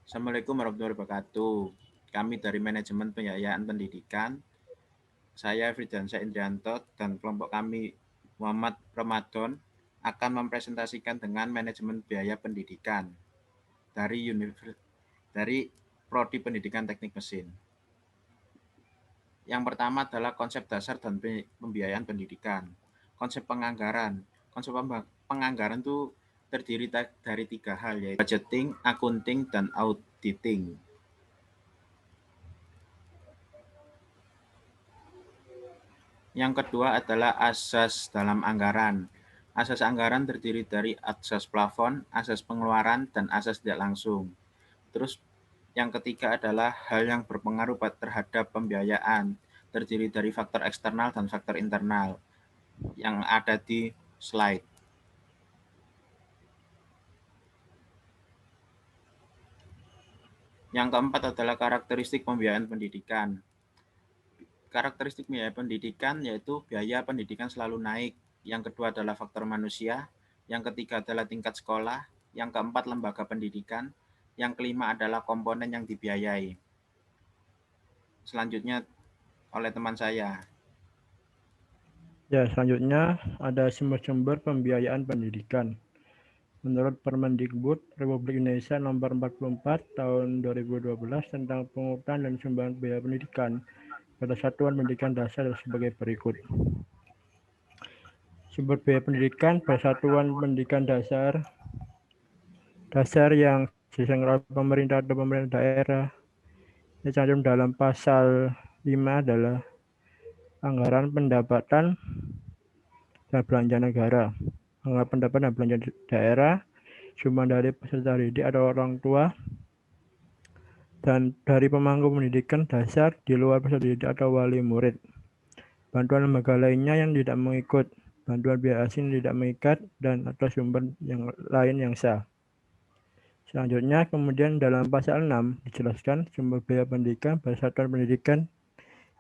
Assalamualaikum warahmatullahi wabarakatuh. Kami dari Manajemen Pembiayaan Pendidikan, saya Fridansyah Indrianto dan kelompok kami Muhammad Ramadan akan mempresentasikan dengan manajemen biaya pendidikan dari Prodi Pendidikan Teknik Mesin. Yang pertama adalah konsep dasar dan pembiayaan pendidikan. Konsep penganggaran. Konsep penganggaran itu terdiri dari 3 hal, yaitu budgeting, accounting, dan auditing. Yang kedua adalah asas dalam anggaran. Asas anggaran terdiri dari asas plafon, asas pengeluaran, dan asas tidak langsung. Terus yang ketiga adalah hal yang berpengaruh terhadap pembiayaan, terdiri dari faktor eksternal dan faktor internal yang ada di slide. Yang keempat adalah karakteristik pembiayaan pendidikan. Karakteristik biaya pendidikan yaitu biaya pendidikan selalu naik. Yang kedua adalah faktor manusia. Yang ketiga adalah tingkat sekolah. Yang keempat lembaga pendidikan. Yang kelima adalah komponen yang dibiayai. Selanjutnya oleh teman saya. Ya, selanjutnya ada sumber-sumber pembiayaan pendidikan. Menurut Permendikbud Republik Indonesia Nomor 44 Tahun 2012 tentang pengurutan dan sumbangan biaya pendidikan pada satuan pendidikan dasar sebagai berikut. Sumber biaya pendidikan pada satuan pendidikan dasar yang diselenggarakan oleh pemerintah atau pemerintah daerah yang tercantum dalam pasal 5 adalah anggaran pendapatan dan belanja negara, anggaran pendapatan dan belanja daerah, sumbangan dari peserta didik atau orang tua, dan dari pemangku pendidikan dasar di luar peserta didik atau wali murid. Bantuan lembaga lainnya yang tidak mengikut, bantuan biaya asing tidak mengikat, dan atau sumber yang lain yang sah. Selanjutnya, kemudian dalam pasal 6 dijelaskan sumber biaya pendidikan pada satuan pendidikan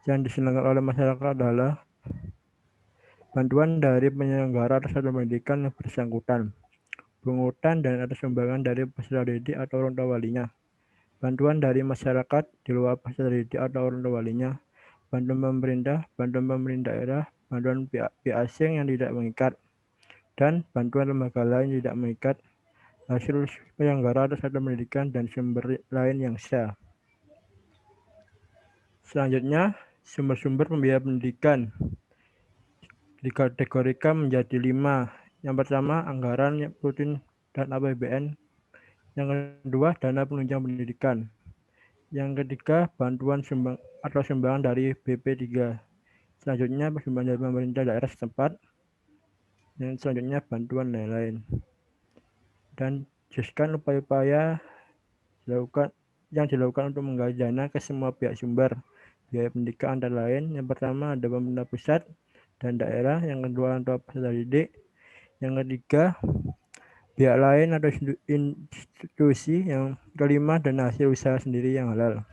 yang diselenggarakan oleh masyarakat adalah bantuan dari penyelenggara atau satuan pendidikan yang bersangkutan, pungutan dan atas sumbangan dari peserta didik atau orang tua walinya, bantuan dari masyarakat di luar peserta didik atau orang tua walinya, bantuan pemerintah daerah, bantuan pihak asing yang tidak mengikat, dan bantuan lembaga lain tidak mengikat, hasil penyelenggara atau satuan pendidikan dan sumber lain yang sah. Selanjutnya, sumber-sumber pembiayaan pendidikan dikategorikan menjadi 5. Yang pertama, anggaran rutin dan APBN. Yang kedua, dana penunjang pendidikan. Yang ketiga, bantuan sumbangan dari BP3. Selanjutnya, sumbangan dari pemerintah daerah setempat. Yang selanjutnya, bantuan lain-lain. Dan jelaskan upaya-upaya yang dilakukan untuk menggali dana ke semua pihak sumber biaya pendidikan antara lain. Yang pertama ada pemerintah pusat dan daerah, yang kedua orang tua peserta didik, yang ketiga pihak lain atau institusi, yang kelima dan hasil usaha sendiri yang halal.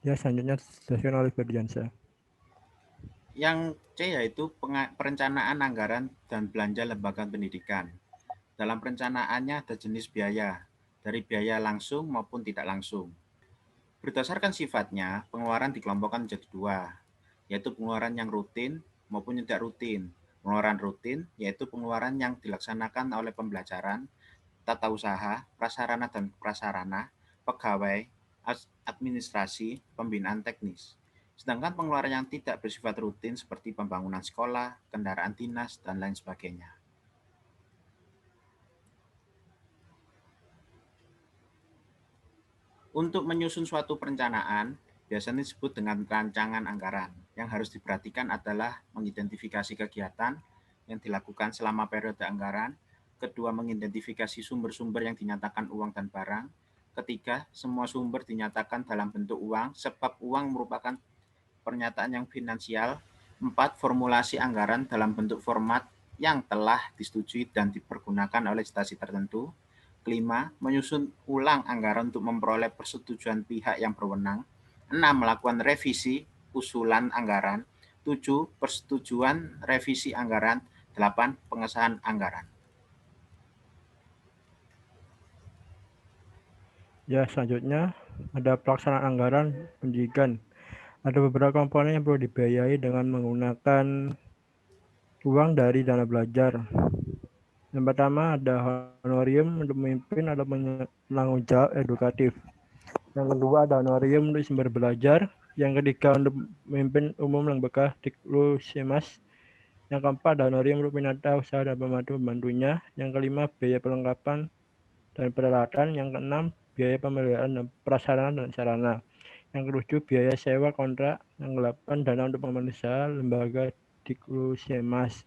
Ya, selanjutnya dijelaskan oleh Ferdiansyah. Yang C yaitu perencanaan anggaran dan belanja lembaga pendidikan. Dalam perencanaannya ada jenis biaya, dari biaya langsung maupun tidak langsung. Berdasarkan sifatnya, pengeluaran dikelompokkan menjadi 2, yaitu pengeluaran yang rutin maupun tidak rutin. Pengeluaran rutin yaitu pengeluaran yang dilaksanakan oleh pembelajaran, tata usaha, prasarana dan prasarana, pegawai, administrasi, pembinaan teknis. Sedangkan pengeluaran yang tidak bersifat rutin seperti pembangunan sekolah, kendaraan dinas, dan lain sebagainya. Untuk menyusun suatu perencanaan, biasanya disebut dengan rancangan anggaran. Yang harus diperhatikan adalah mengidentifikasi kegiatan yang dilakukan selama periode anggaran, kedua mengidentifikasi sumber-sumber yang dinyatakan uang dan barang, ketiga semua sumber dinyatakan dalam bentuk uang sebab uang merupakan pernyataan yang finansial, empat formulasi anggaran dalam bentuk format yang telah disetujui dan dipergunakan oleh instansi tertentu, kelima, menyusun ulang anggaran untuk memperoleh persetujuan pihak yang berwenang. 6. Melakukan revisi usulan anggaran. 7. Persetujuan revisi anggaran. 8. Pengesahan anggaran. Ya, selanjutnya ada pelaksanaan anggaran pendidikan. Ada beberapa komponen yang perlu dibiayai dengan menggunakan uang dari dana belajar. Yang pertama ada honorium untuk memimpin atau penanggung jawab edukatif. Yang kedua ada honorium untuk sumber belajar. Yang ketiga untuk memimpin umum lembaga Diklusimas. Yang keempat ada honorium untuk penata usaha dan pembantunya. Yang kelima biaya perlengkapan dan peralatan. Yang keenam biaya pemeliharaan dan prasarana dan sarana. Yang ketujuh biaya sewa kontrak. Yang kedelapan dana untuk pemeliharaan lembaga Diklusimas.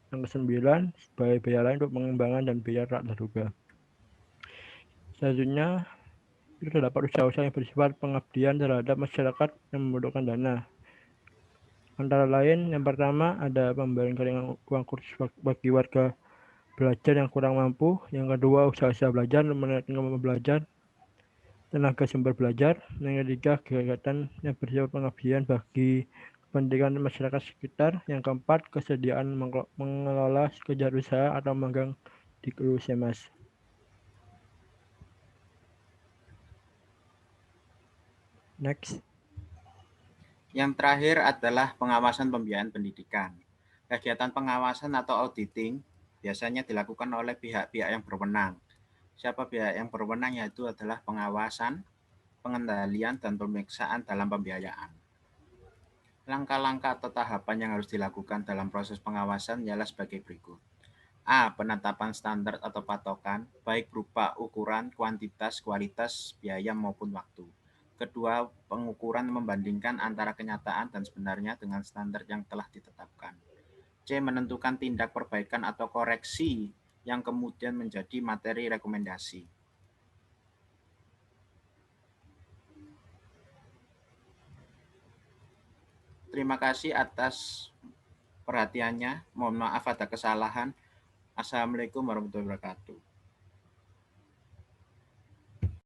Yang kesembilan biaya lain untuk pengembangan dan biaya tak terduga. Selanjutnya itu terdapat usaha-usaha yang bersifat pengabdian terhadap masyarakat yang membutuhkan dana. Antara lain, yang pertama ada pemberian keringanan uang kursus bagi warga belajar yang kurang mampu. Yang kedua, usaha-usaha belajar untuk meningkatkan kemampuan belajar tenaga sumber belajar. Yang ketiga, kegiatan yang bersifat pengabdian bagi pendidikan masyarakat sekitar. Yang keempat, kesediaan mengelola kegiatan usaha atau magang di Diklusimas. Next. Yang terakhir adalah pengawasan pembiayaan pendidikan. Kegiatan pengawasan atau auditing biasanya dilakukan oleh pihak-pihak yang berwenang. Siapa pihak yang berwenang? Yaitu adalah pengawasan, pengendalian, dan pemeriksaan dalam pembiayaan. Langkah-langkah atau tahapan yang harus dilakukan dalam proses pengawasan ialah sebagai berikut. A. Penetapan standar atau patokan, baik berupa ukuran, kuantitas, kualitas, biaya maupun waktu. Kedua, pengukuran membandingkan antara kenyataan dan sebenarnya dengan standar yang telah ditetapkan. C. Menentukan tindak perbaikan atau koreksi yang kemudian menjadi materi rekomendasi. Terima kasih atas perhatiannya. Mohon maaf ada kesalahan. Assalamualaikum warahmatullahi wabarakatuh.